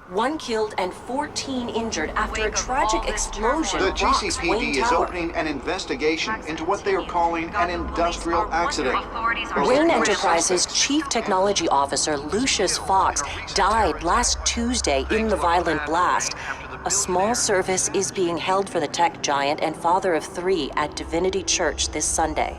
1 killed and 14 injured after a tragic explosion The rocks GCPD Wayne is Tower. opening an investigation into what they are calling an industrial accident. Wayne Enterprises' Chief Technology Officer Lucius Fox died last Tuesday in the violent blast. A small service is being held for the tech giant and father of 3 at Divinity Church this Sunday.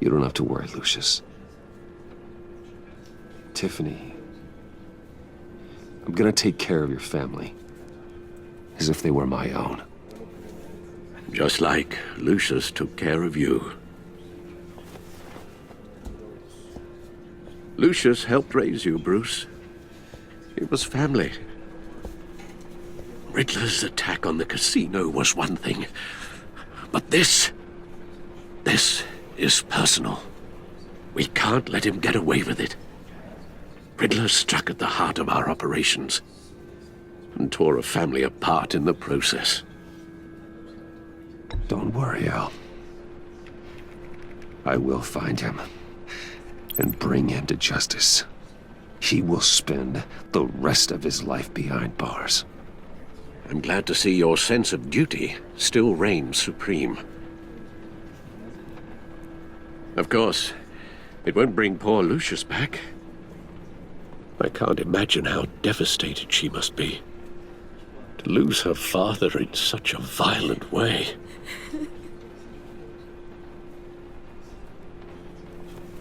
You don't have to worry, Lucius. Tiffany, I'm gonna take care of your family, as if they were my own. Just like Lucius took care of you. Lucius helped raise you, Bruce. It was family. Riddler's attack on the casino was one thing, but this is personal. We can't let him get away with it. Riddler struck at the heart of our operations and tore a family apart in the process. Don't worry, Al. I will find him and bring him to justice. He will spend the rest of his life behind bars. I'm glad to see your sense of duty still reigns supreme. Of course, it won't bring poor Lucius back. I can't imagine how devastated she must be. To lose her father in such a violent way.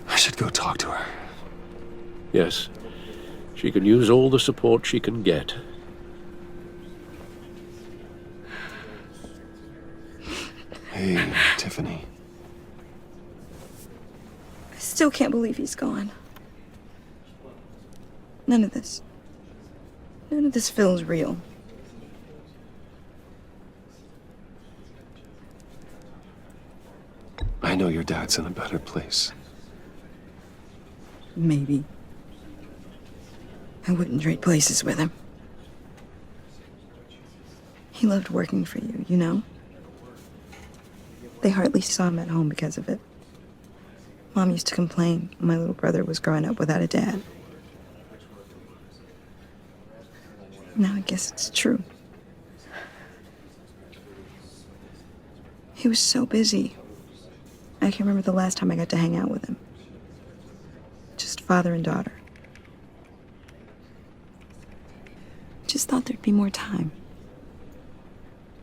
I should go talk to her. Yes, she can use all the support she can get. Hey, Tiffany. I still can't believe he's gone. None of this feels real. I know your dad's in a better place. Maybe. I wouldn't trade places with him. He loved working for you, you know? They hardly saw him at home because of it. Mom used to complain when my little brother was growing up without a dad. Now I guess it's true. He was so busy. I can remember the last time I got to hang out with him. Just father and daughter. Just thought there'd be more time.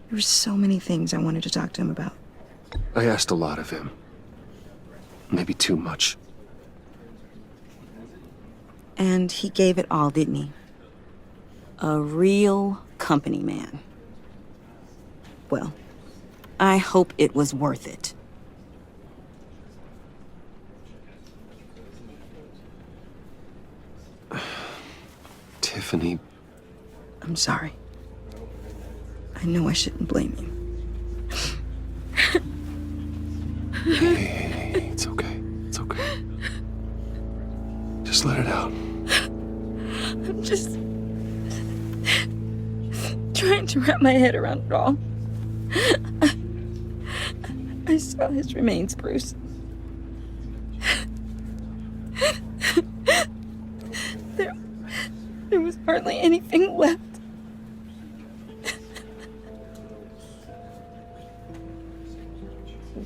There were so many things I wanted to talk to him about. I asked a lot of him. Maybe too much. And he gave it all, didn't he? A real company man. Well, I hope it was worth it. Tiffany. I'm sorry. I know I shouldn't blame you. Hey, it's okay. It's okay. Just let it out. I'm just trying to wrap my head around it all. I saw his remains, Bruce. There was hardly anything left.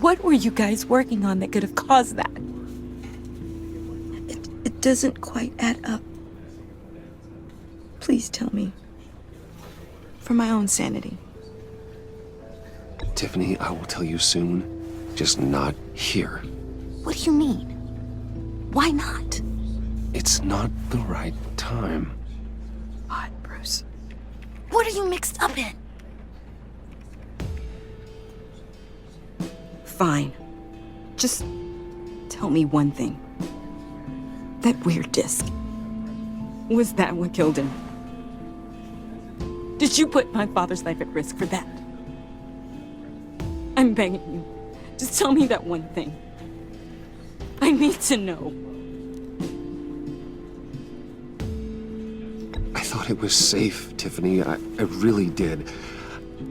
What were you guys working on that could have caused that? It doesn't quite add up. Please tell me. For my own sanity. Tiffany, I will tell you soon. Just not here. What do you mean? Why not? It's not the right time. What, Bruce? What are you mixed up in? Fine. Just tell me one thing. That weird disc. Was that what killed him? Did you put my father's life at risk for that? I'm begging you. Just tell me that one thing. I need to know. I thought it was safe, Tiffany. I really did.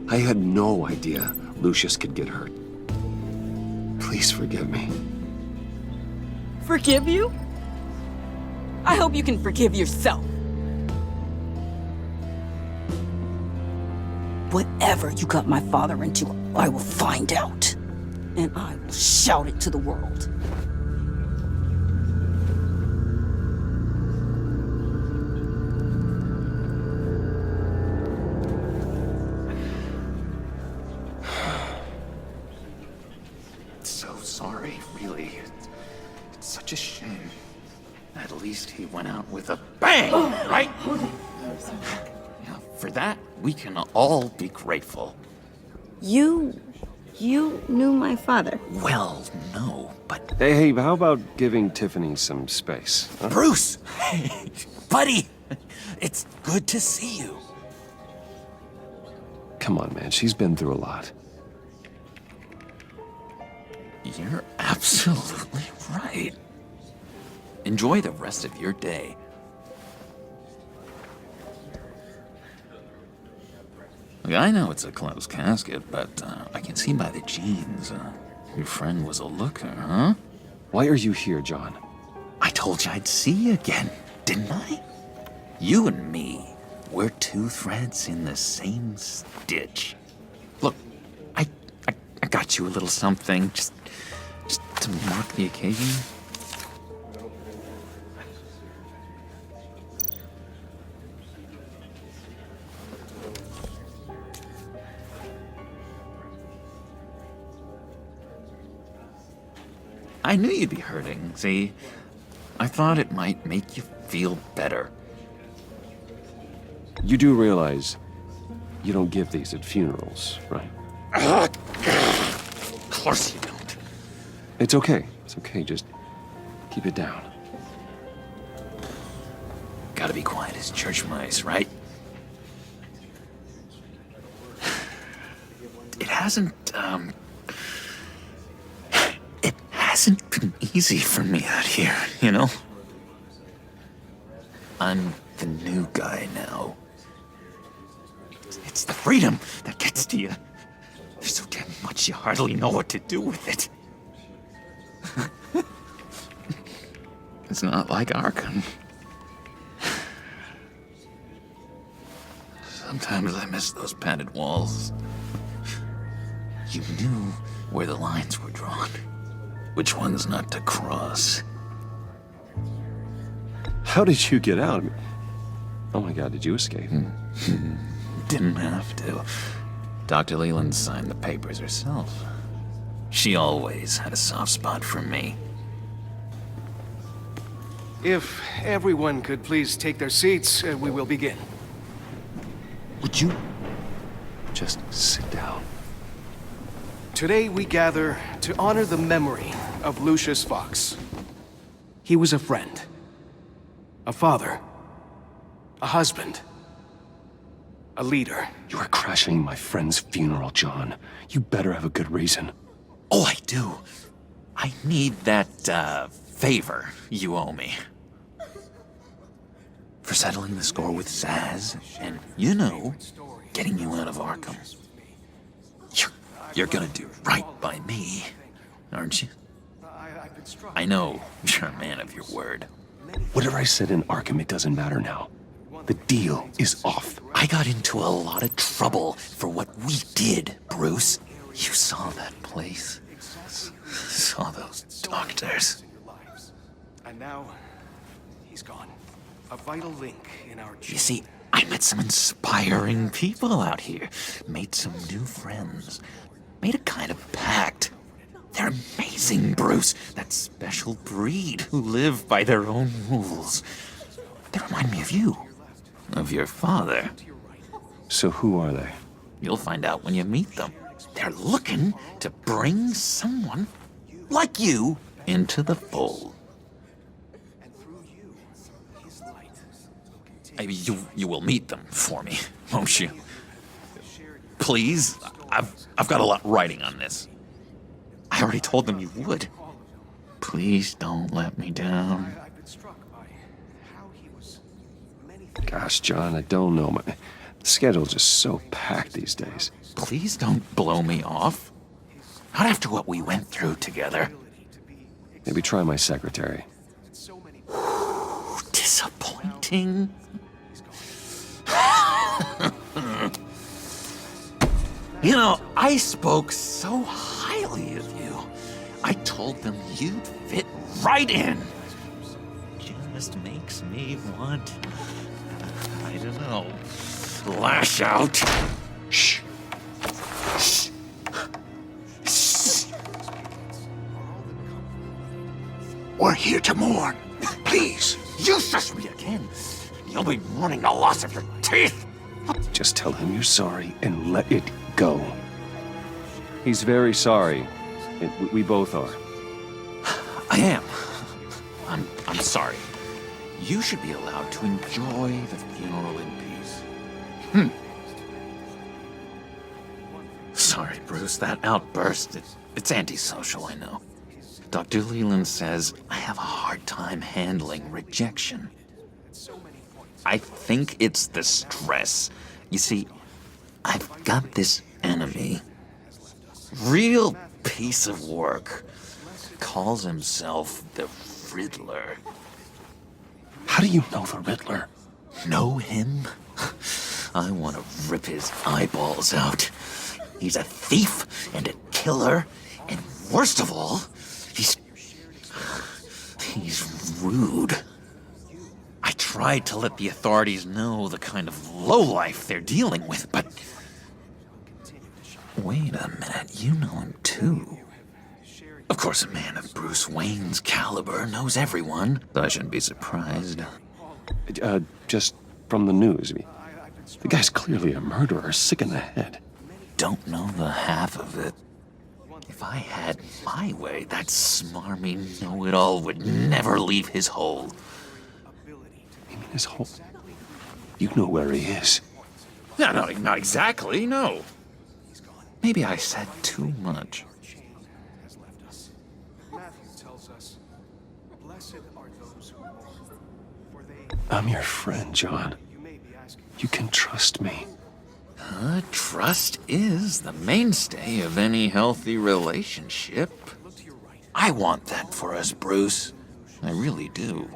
I had no idea Lucius could get hurt. Please forgive me. Forgive you? I hope you can forgive yourself. Whatever you got my father into, I will find out. And I will shout it to the world. So sorry, really. It's such a shame. At least he went out with a bang, right? Yeah, for that, we can all be grateful. You knew my father. Well, no, but... Hey, how about giving Tiffany some space? Huh? Bruce! Hey, buddy! It's good to see you. Come on, man. She's been through a lot. You're absolutely right. Enjoy the rest of your day. Look, I know it's a closed casket, but I can see by the jeans, your friend was a looker, huh? Why are you here, John? I told you I'd see you again, didn't I? You and me, we're two threads in the same stitch. Look, I got you a little something, just to mark the occasion. I knew you'd be hurting, see? I thought it might make you feel better. You do realize you don't give these at funerals, right? Of course you don't. It's okay. It's okay. Just keep it down. Gotta be quiet as church mice, right? It hasn't been easy for me out here, you know? I'm the new guy now. It's the freedom that gets to you. There's so damn much you hardly know what to do with it. It's not like Arkham. Sometimes I miss those padded walls. You knew where the lines were drawn. Which ones not to cross. How did you get out? Oh my God, did you escape? Didn't have to. Dr. Leland signed the papers herself. She always had a soft spot for me. If everyone could please take their seats, we will begin. Would you? Just sit down. Today we gather to honor the memory of Lucius Fox. He was a friend, a father, a husband, a leader. You are crashing my friend's funeral, John. You better have a good reason. Oh, I do. I need that, favor you owe me. For settling the score with Zaz, and, you know, getting you out of Arkham. You're gonna do right by me, aren't you? I know you're a man of your word. Whatever I said in Arkham, it doesn't matter now. The deal is off. I got into a lot of trouble for what we did, Bruce. You saw that place. Saw those doctors. And now, he's gone. A vital link in our chain. You see, I met some inspiring people out here. Made some new friends. Made a kind of pact. They're amazing, Bruce. That special breed who live by their own rules. They remind me of you. Of your father. So who are they? You'll find out when you meet them. They're looking to bring someone like you into the fold. You will meet them for me, won't you? Please? I've got a lot writing on this. I already told them you would. Please don't let me down. I've been struck by how he was many Gosh, John, I don't know. The schedule's just so packed these days. Please don't blow me off. Not after what we went through together. Maybe try my secretary. Disappointing. You know, I spoke so highly of you. I told them you'd fit right in. Just makes me want, I don't know, lash out. Shh. Shh. Shh. We're here to mourn. Please, you shush me again. You'll be mourning the loss of your teeth. Just tell him you're sorry and let it go. He's very sorry. We both are. I am. I'm sorry. You should be allowed to enjoy the funeral in peace. Sorry, Bruce, that outburst, it's antisocial, I know. Dr. Leland says I have a hard time handling rejection. I think it's the stress. You see, I've got this enemy. Real piece of work. Calls himself the Riddler. How do you know the Riddler? Know him? I want to rip his eyeballs out. He's a thief and a killer, and worst of all, he's rude. I tried to let the authorities know the kind of lowlife they're dealing with, but... Wait a minute, you know him too. Of course, a man of Bruce Wayne's caliber knows everyone, so I shouldn't be surprised. Just from the news. The guy's clearly a murderer, sick in the head. Don't know the half of it. If I had my way, that smarmy know-it-all would never leave his hole. You mean his hole? You know where he is. No, not exactly, no. Maybe I said too much. I'm your friend, John. You can trust me. Trust is the mainstay of any healthy relationship. I want that for us, Bruce. I really do.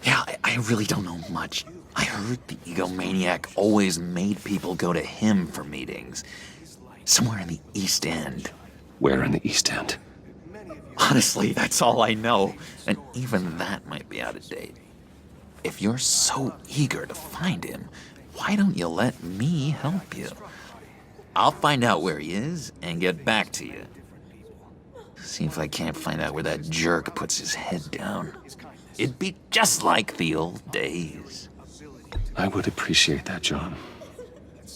Yeah, I really don't know much. I heard the egomaniac always made people go to him for meetings. Somewhere in the East End. Where in the East End? Honestly, that's all I know. And even that might be out of date. If you're so eager to find him, why don't you let me help you? I'll find out where he is and get back to you. See if I can't find out where that jerk puts his head down. It'd be just like the old days. I would appreciate that, John.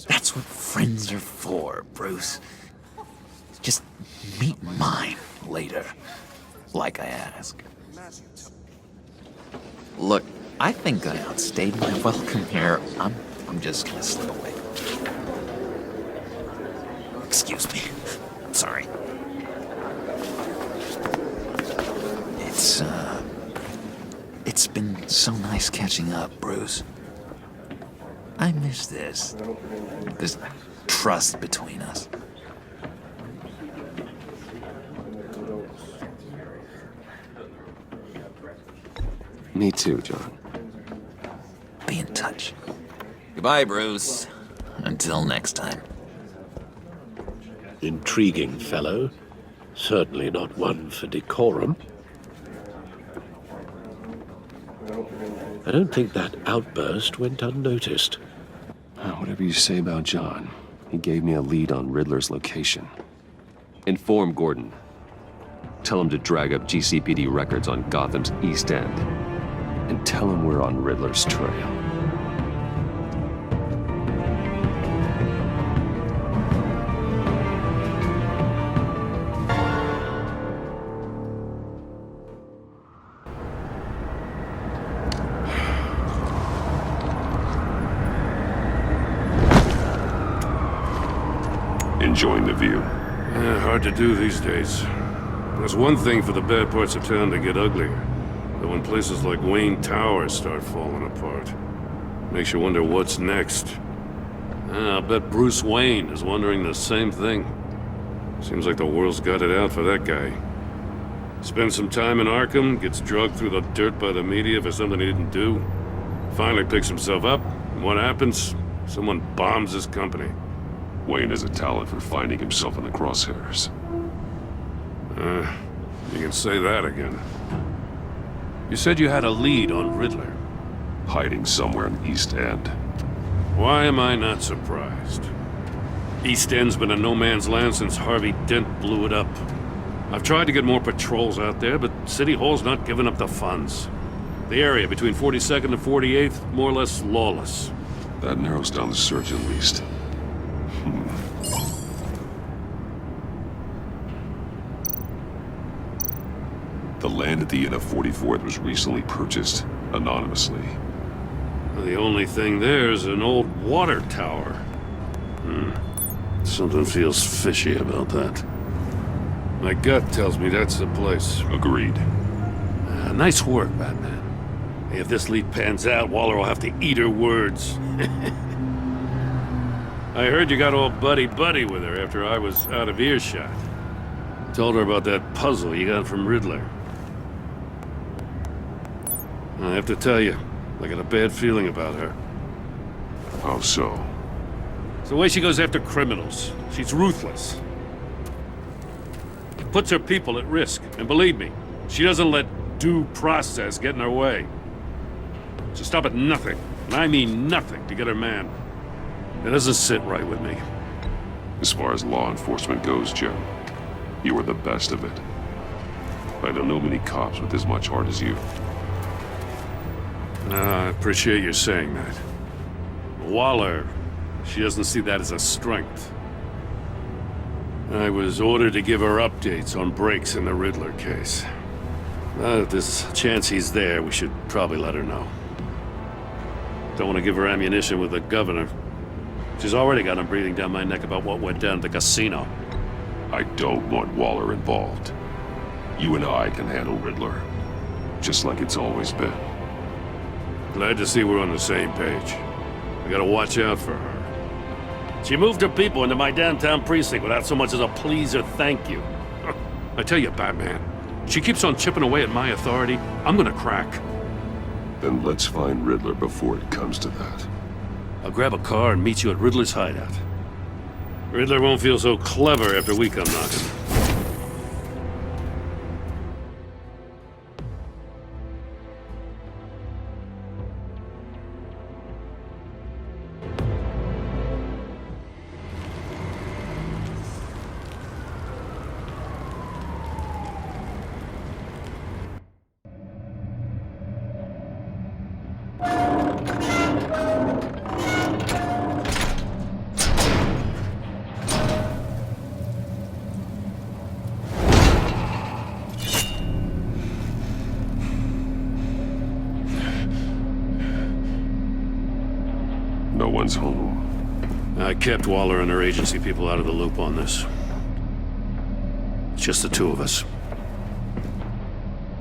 That's what friends are for, Bruce. Just meet mine later, like I ask. Look, I think I outstayed my welcome here. I'm just gonna slip away. Excuse me. I'm sorry. It's been so nice catching up, Bruce. I miss this trust between us. Me too, John. Be in touch. Goodbye, Bruce. Until next time. Intriguing fellow. Certainly not one for decorum. I don't think that outburst went unnoticed. Whatever you say about John, he gave me a lead on Riddler's location. Inform Gordon. Tell him to drag up GCPD records on Gotham's East End. And tell him we're on Riddler's trail. Enjoying the view. Hard to do these days. There's one thing for the bad parts of town to get uglier. But when places like Wayne Tower start falling apart. Makes you wonder what's next. I'll bet Bruce Wayne is wondering the same thing. Seems like the world's got it out for that guy. Spends some time in Arkham, gets drugged through the dirt by the media for something he didn't do. Finally picks himself up, and what happens? Someone bombs his company. Wayne has a talent for finding himself in the crosshairs. You can say that again. You said you had a lead on Riddler. Hiding somewhere in the East End. Why am I not surprised? East End's been a no-man's land since Harvey Dent blew it up. I've tried to get more patrols out there, but City Hall's not giving up the funds. The area between 42nd and 48th, more or less lawless. That narrows down the search at least. The land at the end of 44th was recently purchased, anonymously. The only thing there is an old water tower. Something feels fishy about that. My gut tells me that's the place. Agreed. Nice work, Batman. Hey, if this lead pans out, Waller will have to eat her words. I heard you got all buddy-buddy with her after I was out of earshot. Told her about that puzzle you got from Riddler. I have to tell you, I got a bad feeling about her. How so? It's the way she goes after criminals. She's ruthless. Puts her people at risk. And believe me, she doesn't let due process get in her way. She'll stop at nothing, and I mean nothing, to get her man. It doesn't sit right with me. As far as law enforcement goes, Jim, you were the best of it. I don't know many cops with as much heart as you. I appreciate you saying that. Waller, she doesn't see that as a strength. I was ordered to give her updates on breaks in the Riddler case. If there's a chance he's there, we should probably let her know. Don't want to give her ammunition with the governor. She's already got him breathing down my neck about what went down at the casino. I don't want Waller involved. You and I can handle Riddler, just like it's always been. Glad to see we're on the same page. I gotta watch out for her. She moved her people into my downtown precinct without so much as a please or thank you. I tell you, Batman, she keeps on chipping away at my authority. I'm gonna crack. Then let's find Riddler before it comes to that. I'll grab a car and meet you at Riddler's hideout. Riddler won't feel so clever after we come knocking. No one's home. I kept Waller and her agency people out of the loop on this. It's just the two of us.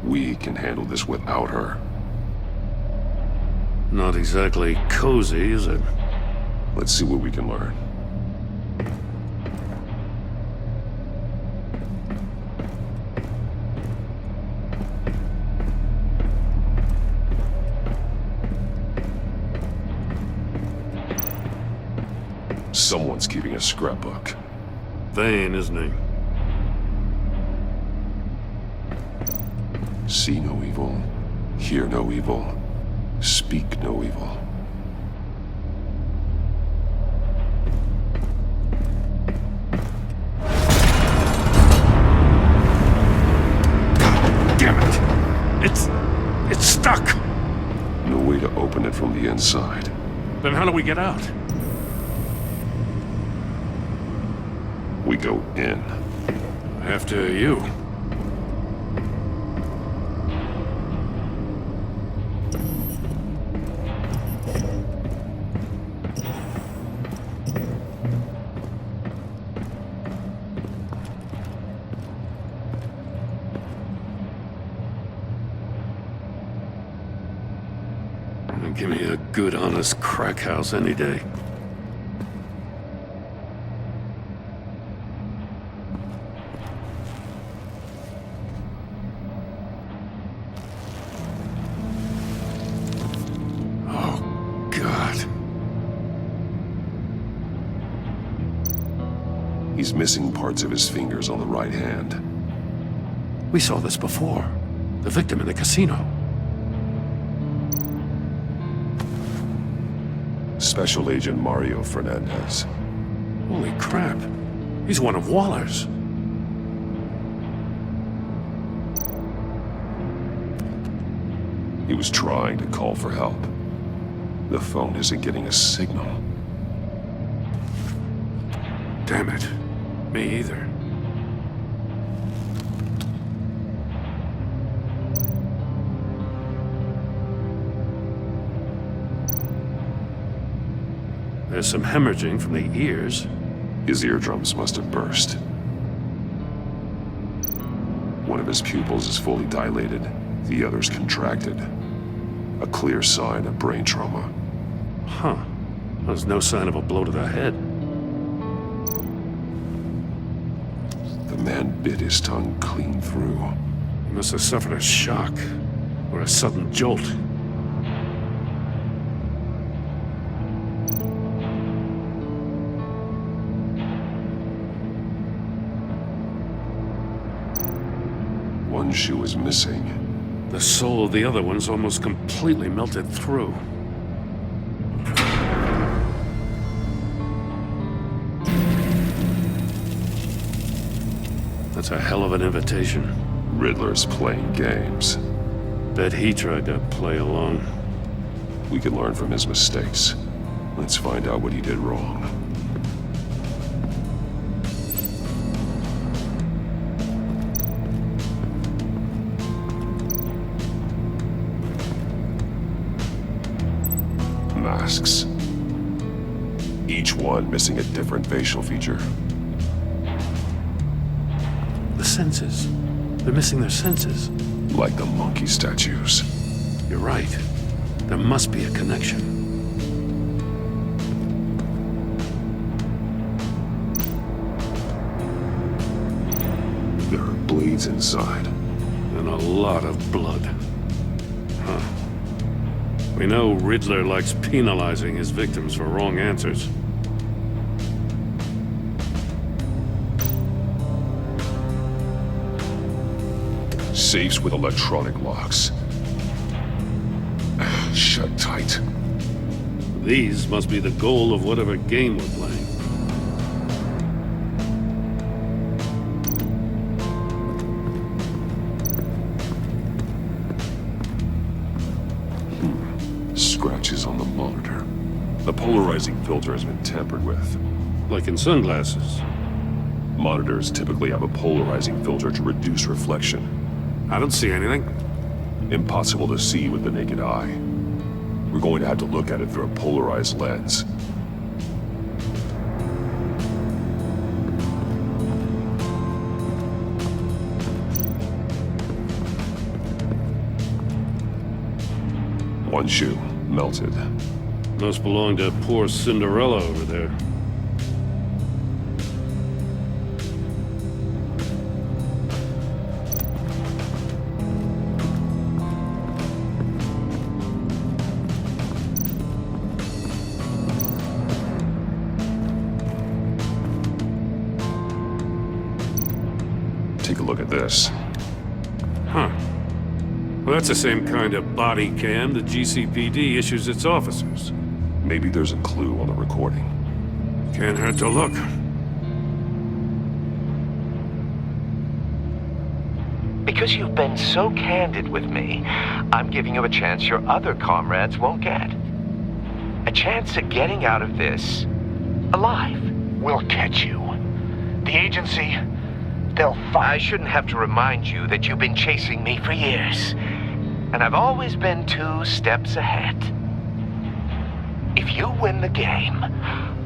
We can handle this without her. Not exactly cozy, is it? Let's see what we can learn. Someone's keeping a scrapbook. Vain, isn't he? See no evil, hear no evil, speak no evil. Damn it! It's stuck! No way to open it from the inside. Then how do we get out? We go in. After you. Give me a good, honest crack house any day. Oh, God. He's missing parts of his fingers on the right hand. We saw this before. The victim in the casino. Special Agent Mario Fernandez. Holy crap. He's one of Waller's. He was trying to call for help. The phone isn't getting a signal. Damn it. Me either. There's some hemorrhaging from the ears. His eardrums must have burst. One of his pupils is fully dilated, the other's contracted. A clear sign of brain trauma. Huh. There's no sign of a blow to the head. The man bit his tongue clean through. He must have suffered a shock, or a sudden jolt. One shoe is missing. The sole of the other one's almost completely melted through. That's a hell of an invitation. Riddler's playing games. Bet he tried to play along. We can learn from his mistakes. Let's find out what he did wrong. Masks. Each one missing a different facial feature. The senses. They're missing their senses. Like the monkey statues. You're right. There must be a connection. There are bleeds inside. And a lot of blood. Huh. We know Riddler likes penalizing his victims for wrong answers. Safes with electronic locks. Shut tight. These must be the goal of whatever game we're playing. Scratches on the monitor. The polarizing filter has been tampered with. Like in sunglasses. Monitors typically have a polarizing filter to reduce reflection. I don't see anything. Impossible to see with the naked eye. We're going to have to look at it through a polarized lens. One shoe, melted. Must belong to poor Cinderella over there. Take a look at this. Huh. Well, that's the same kind of body cam the GCPD issues its officers. Maybe there's a clue on the recording. Can't hurt to look. Because you've been so candid with me, I'm giving you a chance your other comrades won't get. A chance at getting out of this alive. We'll catch you. The agency, they'll find... I shouldn't have to remind you that you've been chasing me for years. And I've always been 2 steps ahead. If you win the game,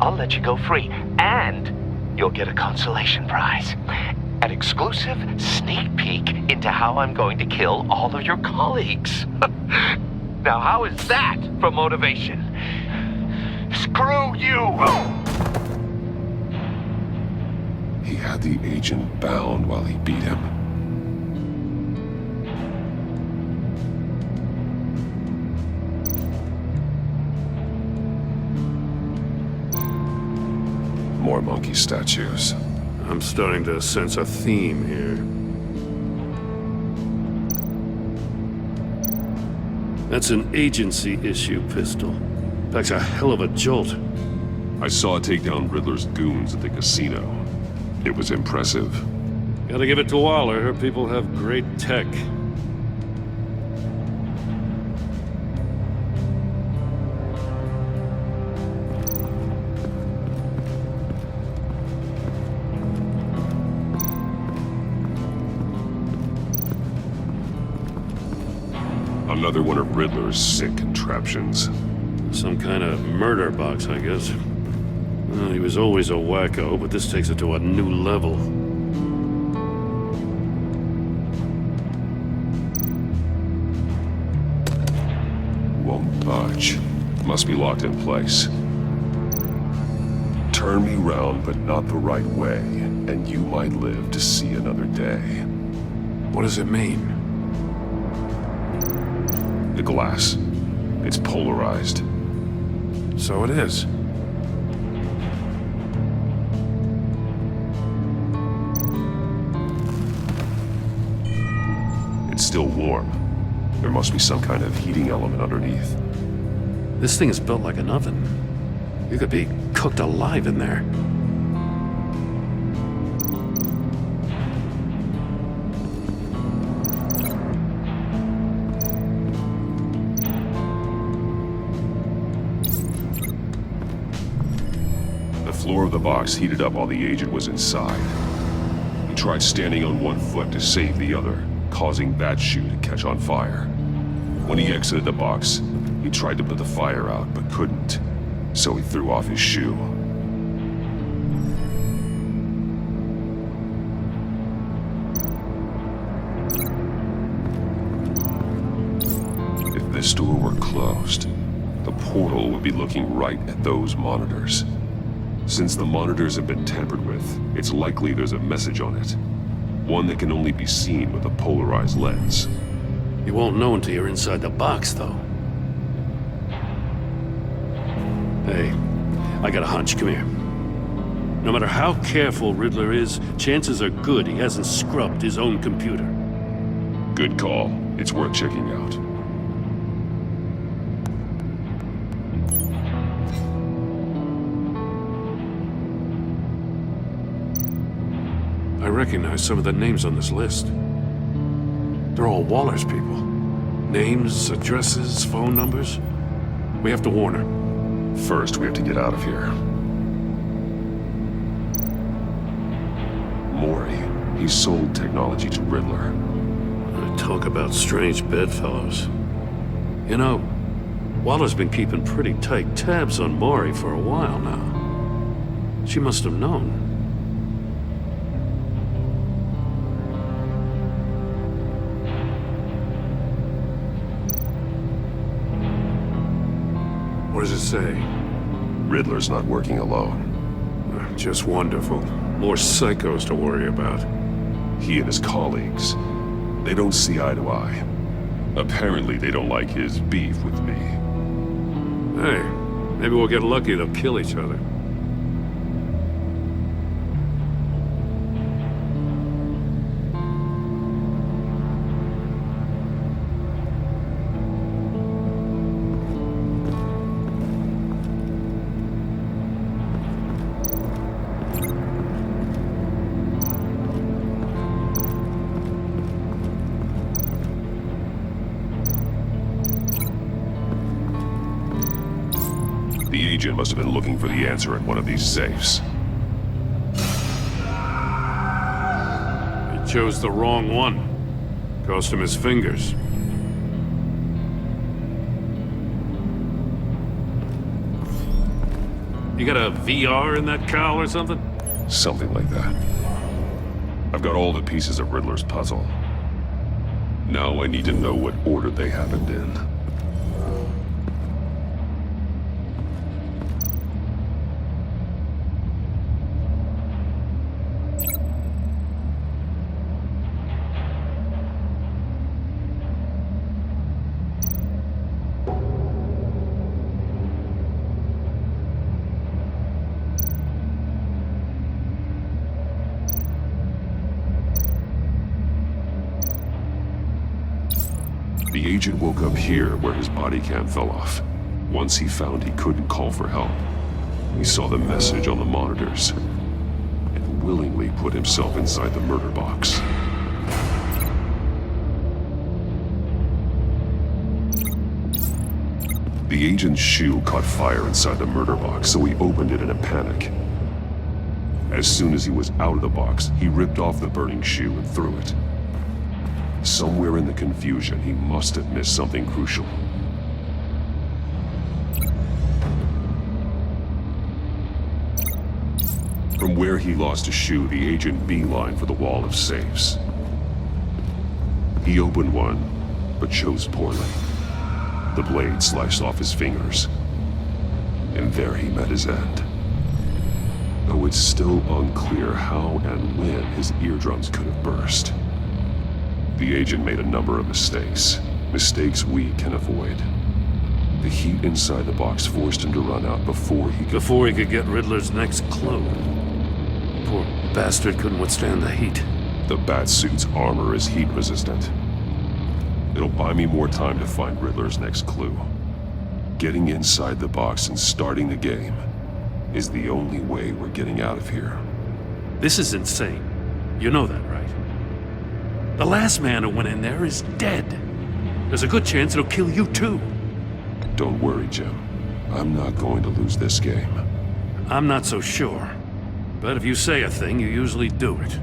I'll let you go free. And you'll get a consolation prize. An exclusive sneak peek into how I'm going to kill all of your colleagues. Now, how is that for motivation? Screw you! He had the agent bound while he beat him. More monkey statues. I'm starting to sense a theme here. That's an agency issue pistol. Packs a hell of a jolt. I saw it take down Riddler's goons at the casino. It was impressive. Gotta give it to Waller. Her people have great tech. Another one of Riddler's sick contraptions. Some kind of murder box, I guess. Well, he was always a wacko, but this takes it to a new level. Won't budge. Must be locked in place. Turn me round, but not the right way, and you might live to see another day. What does it mean? The glass. It's polarized. So it is. It's still warm. There must be some kind of heating element underneath. This thing is built like an oven. You could be cooked alive in there. The floor of the box heated up while the agent was inside. He tried standing on one foot to save the other, causing that shoe to catch on fire. When he exited the box, he tried to put the fire out, but couldn't, so he threw off his shoe. If this door were closed, the portal would be looking right at those monitors. Since the monitors have been tampered with, it's likely there's a message on it. One that can only be seen with a polarized lens. You won't know until you're inside the box, though. Hey, I got a hunch. Come here. No matter how careful Riddler is, chances are good he hasn't scrubbed his own computer. Good call. It's worth checking out. I recognize some of the names on this list. They're all Waller's people. Names, addresses, phone numbers. We have to warn her. First, we have to get out of here. Maury, he sold technology to Riddler. Talk about strange bedfellows. You know, Waller's been keeping pretty tight tabs on Maury for a while now. She must have known. What does it say? Riddler's not working alone. Just wonderful. More psychos to worry about. He and his colleagues, they don't see eye to eye. Apparently, they don't like his beef with me. Hey, maybe we'll get lucky to kill each other. The agent must have been looking for the answer in one of these safes. He chose the wrong one. Cost him his fingers. You got a VR in that cowl or something? Something like that. I've got all the pieces of Riddler's puzzle. Now I need to know what order they happened in. Agent woke up here where his body cam fell off. Once he found he couldn't call for help, he saw the message on the monitors and willingly put himself inside the murder box. The agent's shoe caught fire inside the murder box, so he opened it in a panic. As soon as he was out of the box, he ripped off the burning shoe and threw it. Somewhere in the confusion, he must have missed something crucial. From where he lost a shoe, the agent beelined for the wall of safes. He opened one, but chose poorly. The blade sliced off his fingers, and there he met his end. Though it's still unclear how and when his eardrums could have burst. The agent made a number of mistakes we can avoid. The heat inside the box forced him to run out before he could get Riddler's next clue. Poor bastard couldn't withstand the heat. The Batsuit's armor is heat resistant. It'll buy me more time to find Riddler's next clue. Getting inside the box and starting the game is the only way we're getting out of here. This is insane. You know that, right? The last man who went in there is dead. There's a good chance it'll kill you too. Don't worry, Jim. I'm not going to lose this game. I'm not so sure. But if you say a thing, you usually do it.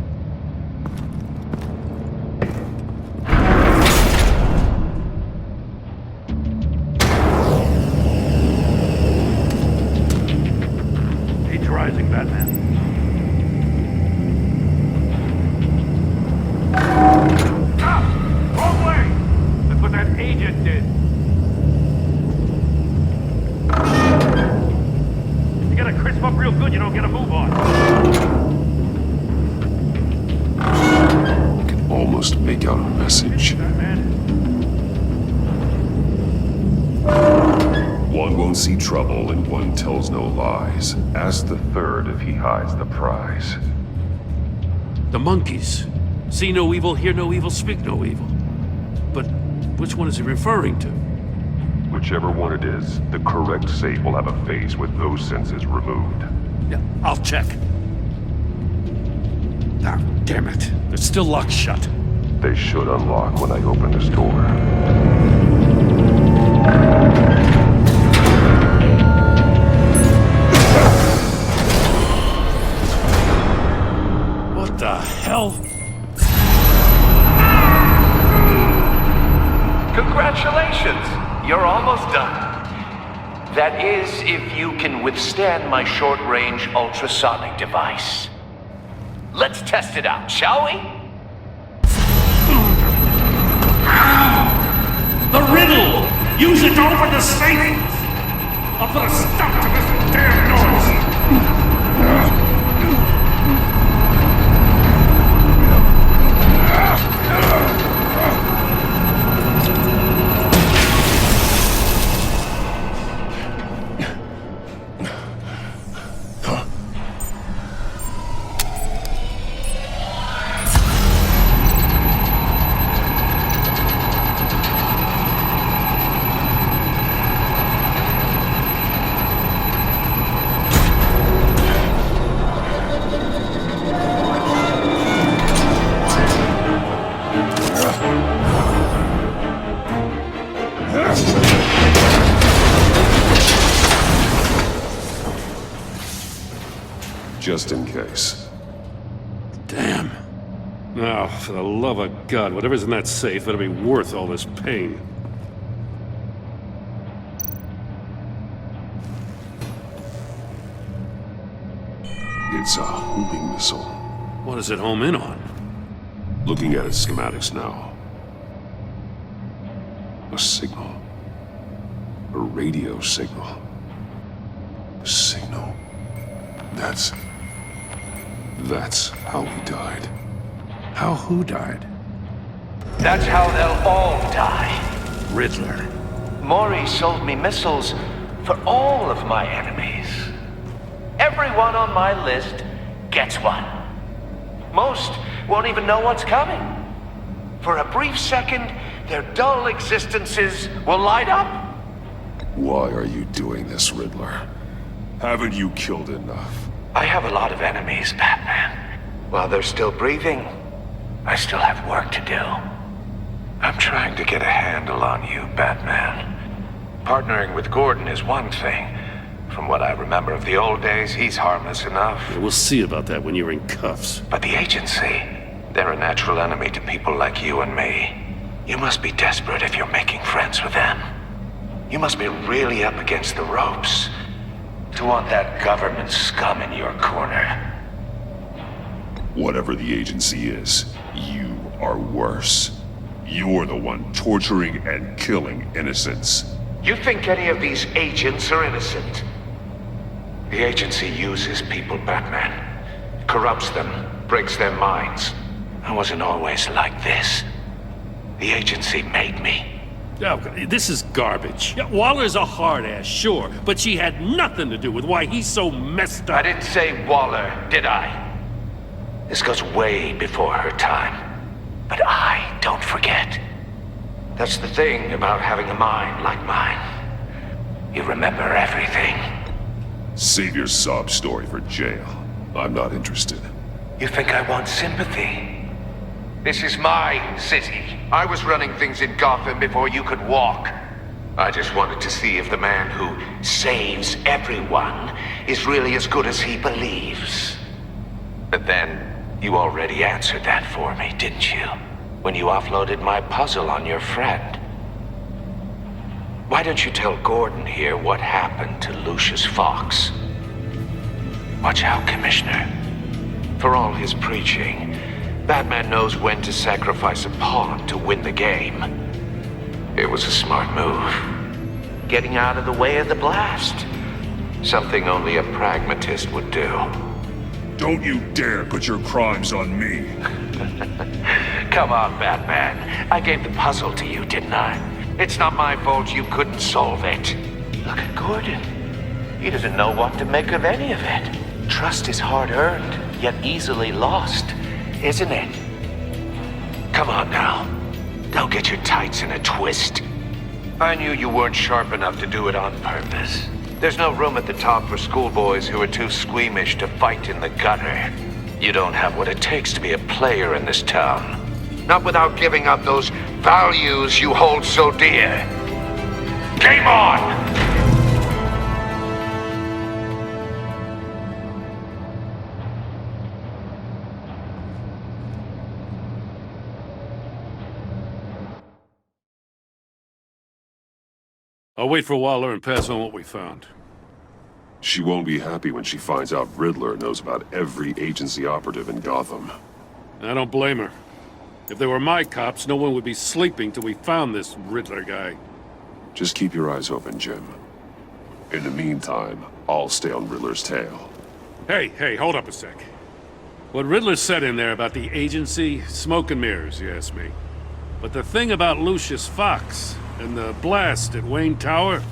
Heat's rising, Batman. Wrong way! That's what that agent did. You gotta crisp up real good, you don't get a move on. I can almost make out a message. One won't see trouble and one tells no lies. Ask the third if he hides the prize. The monkeys. See no evil, hear no evil, speak no evil. But which one is he referring to? Whichever one it is, the correct safe will have a face with those senses removed. Yeah, I'll check. Ah, damn it. It's still locked shut. They should unlock when I open this door. What the hell? Congratulations! You're almost done. That is, if you can withstand my short-range ultrasonic device. Let's test it out, shall we? The riddle! Use it to open the safe! I'll put a stop to this damn noise! Just in case. Damn. Now, for the love of God, whatever's in that safe better be worth all this pain. It's a homing missile. What does it home in on? Looking at its schematics now. A signal. A radio signal. A signal. That's how he died. How who died? That's how they'll all die. Riddler. Maury sold me missiles for all of my enemies. Everyone on my list gets one. Most won't even know what's coming. For a brief second, their dull existences will light up? Why are you doing this, Riddler? Haven't you killed enough? I have a lot of enemies, Batman. While they're still breathing, I still have work to do. I'm trying to get a handle on you, Batman. Partnering with Gordon is one thing. From what I remember of the old days, he's harmless enough. Yeah, we'll see about that when you're in cuffs. But the agency, they're a natural enemy to people like you and me. You must be desperate if you're making friends with them. You must be really up against the ropes to want that government scum in your corner. Whatever the agency is, you are worse. You're the one torturing and killing innocents. You think any of these agents are innocent? The agency uses people, Batman. Corrupts them, breaks their minds. I wasn't always like this. The agency made me. Oh, this is garbage. Yeah, Waller's a hard-ass, sure, but she had nothing to do with why he's so messed up. I didn't say Waller, did I? This goes way before her time. But I don't forget. That's the thing about having a mind like mine. You remember everything. Save your sob story for jail. I'm not interested. You think I want sympathy? This is my city. I was running things in Gotham before you could walk. I just wanted to see if the man who saves everyone is really as good as he believes. But then, you already answered that for me, didn't you? When you offloaded my puzzle on your friend. Why don't you tell Gordon here what happened to Lucius Fox? Watch out, Commissioner. For all his preaching, Batman knows when to sacrifice a pawn to win the game. It was a smart move. Getting out of the way of the blast. Something only a pragmatist would do. Don't you dare put your crimes on me. Come on, Batman. I gave the puzzle to you, didn't I? It's not my fault you couldn't solve it. Look at Gordon. He doesn't know what to make of any of it. Trust is hard-earned, yet easily lost, isn't it? Come on now. Don't get your tights in a twist. I knew you weren't sharp enough to do it on purpose. There's no room at the top for schoolboys who are too squeamish to fight in the gutter. You don't have what it takes to be a player in this town. Not without giving up those values you hold so dear. Game on! I'll wait for Waller and pass on what we found. She won't be happy when she finds out Riddler knows about every agency operative in Gotham. I don't blame her. If they were my cops, no one would be sleeping till we found this Riddler guy. Just keep your eyes open, Jim. In the meantime, I'll stay on Riddler's tail. Hey, hold up a sec. What Riddler said in there about the agency, smoke and mirrors, you ask me. But the thing about Lucius Fox and the blast at Wayne Tower,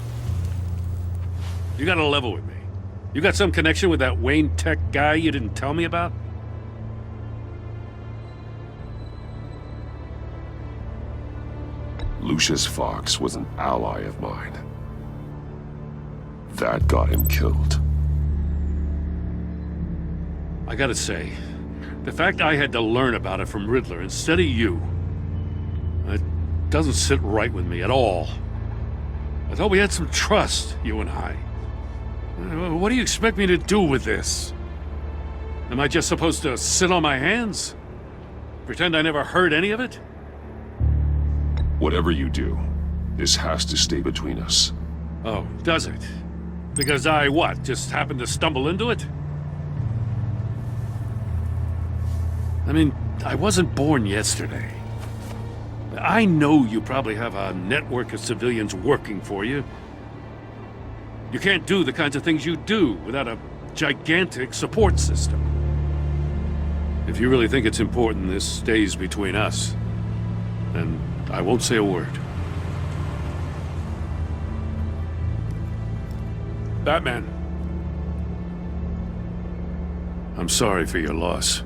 you gotta level with me. You got some connection with that Wayne Tech guy you didn't tell me about? Lucius Fox was an ally of mine. That got him killed. I gotta say, the fact I had to learn about it from Riddler instead of you, it doesn't sit right with me at all. I thought we had some trust, you and I. What do you expect me to do with this? Am I just supposed to sit on my hands? Pretend I never heard any of it? Whatever you do, this has to stay between us. Oh, does it? Because I, what, just happened to stumble into it? I mean, I wasn't born yesterday. I know you probably have a network of civilians working for you. You can't do the kinds of things you do without a gigantic support system. If you really think it's important this stays between us, then I won't say a word. Batman. I'm sorry for your loss.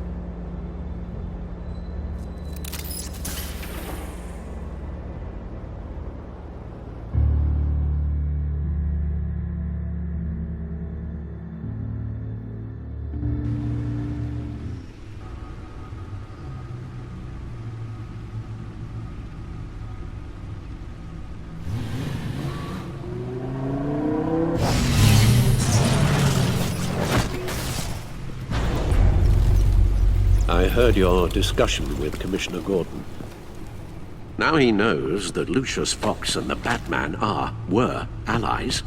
I heard your discussion with Commissioner Gordon. Now he knows that Lucius Fox and the Batman were allies.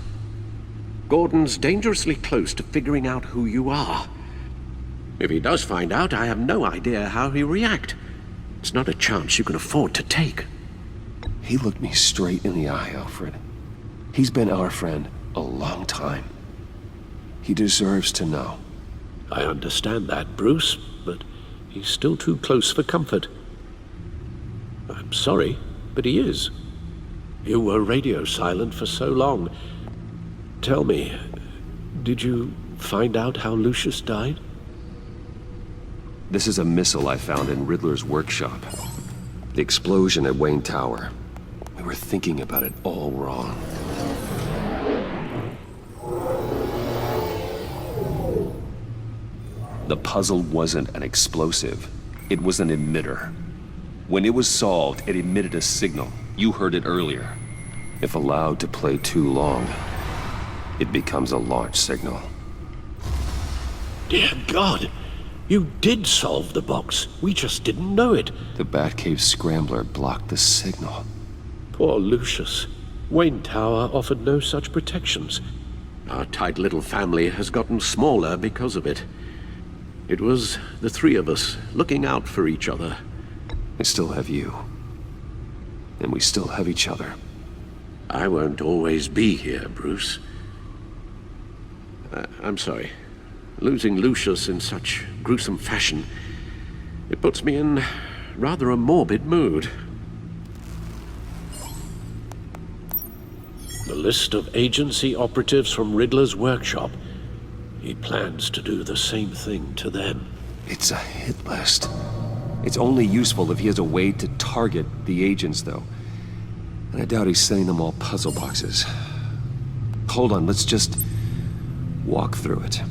Gordon's dangerously close to figuring out who you are. If he does find out, I have no idea how he'll react. It's not a chance you can afford to take. He looked me straight in the eye, Alfred. He's been our friend a long time. He deserves to know. I understand that, Bruce, but he's still too close for comfort. I'm sorry, but he is. You were radio silent for so long. Tell me, did you find out how Lucius died? This is a missile I found in Riddler's workshop. The explosion at Wayne Tower. We were thinking about it all wrong. The puzzle wasn't an explosive. It was an emitter. When it was solved, it emitted a signal. You heard it earlier. If allowed to play too long, it becomes a launch signal. Dear God! You did solve the box. We just didn't know it. The Batcave scrambler blocked the signal. Poor Lucius. Wayne Tower offered no such protections. Our tight little family has gotten smaller because of it. It was the three of us looking out for each other. I still have you. And we still have each other. I won't always be here, Bruce. I'm sorry. Losing Lucius in such gruesome fashion, it puts me in rather a morbid mood. The list of agency operatives from Riddler's workshop. He plans to do the same thing to them. It's a hit list. It's only useful if he has a way to target the agents, though. And I doubt he's sending them all puzzle boxes. Hold on, let's just walk through it.